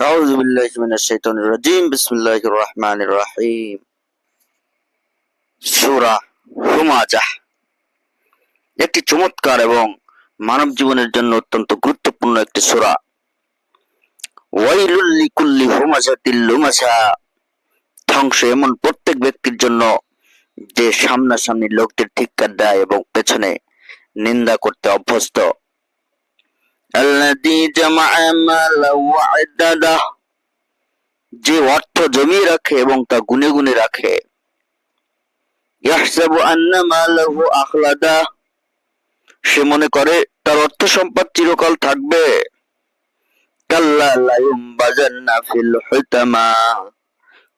আউযু বিল্লাহি মিনাশ শাইতানির রাজিম। বিসমিল্লাহির রহমানির রহিম। সূরা হুমাযাহ একটি চমৎকার এবং মানব জীবনের জন্য অত্যন্ত গুরুত্বপূর্ণ একটি সূরা। ওয়াইলুল লিকুল্লি হুমাযাতিল লুমাযা, ধ্বংস এমন প্রত্যেক ব্যক্তির জন্য যে সামনাসামনি লোকদের ধিক্কার দেয় এবং পেছনে নিন্দা করতে অভ্যস্ত। আল্লাযী জামা'a মালান ওয়া আদ্দাদাহ, যে অর্থ জমিয়ে রাখে এবং তা গুনে গুনে রাখে। ইয়াহসাবু আন্না মালাহু আখলাদা, সে মনে করে তার অর্থ সম্পদ চিরকাল থাকবে। কাল্লা লা ইউনবাযান্না ফিল হুতামা,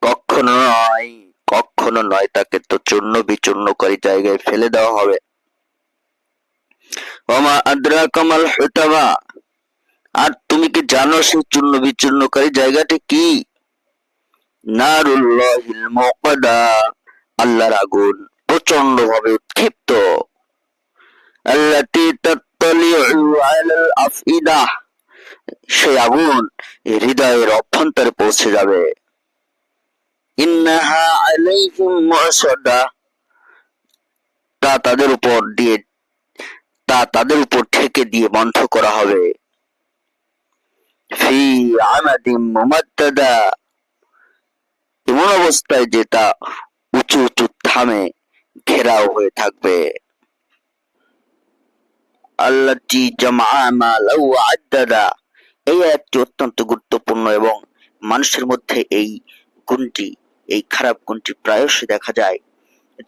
কখনো নয়, তাকে তো চূর্ণ বিচূর্ণকারী জায়গায় ফেলে দেওয়া হবে। ওমা আদরাকা মাল হুতামা, আর তুমি কি জানো সেই চূর্ণ বিচূর্ণকারী জায়গাটি কি? নারুল্লাহিল মুকাদা, আল্লাহর আগুন প্রচন্ড ভাবে উৎক্ষিপ্ত। আল্লাতী তাত্তালিউ আলাল আফইদা, সেই আগুন হৃদয়ের অভ্যন্তরে পৌঁছে যাবে। ইন্নাহা আলাইহিম মুসাদা, তা তাদের উপর ঠেকে দিয়ে বন্ধ করা হবে। ফি আমাদিম মুমাদ্দাদা, এমন অবস্থায় যে তা উঁচু উঁচু থামে ঘেরাও হয়ে থাকবে। আল্লাতী জামা'a মালান ওয়া আদ্দাদা, এই আয়াতটি অত্যন্ত গুরুত্বপূর্ণ এবং মানুষের মধ্যে এই খারাপ গুণটি প্রায়শই দেখা যায়,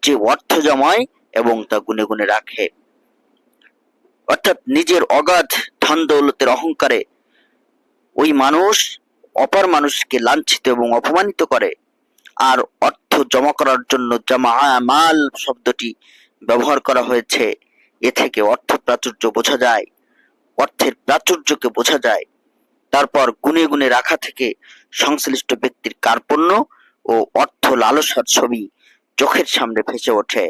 যে অর্থ জমায় এবং তা গুনে গুনে রাখে। অর্থাৎ নিজের অগাধ ধন দৌলতের অহংকারে ওই মানুষ অপর মানুষকে লাঞ্ছিত এবং অপমানিত করে। আর অর্থ জমা করার জন্য জামা'a মাল শব্দটি ব্যবহার করা হয়েছে, এ থেকে অর্থ প্রাচুর্য বোঝা যায়, অর্থের প্রাচুর্যকে বোঝা যায়। তারপর গুনে গুনে রাখা থেকে সংশ্লিষ্ট ব্যক্তির কার্পণ্য ও অর্থ লালসার ছবি চোখের সামনে ভেসে ওঠে।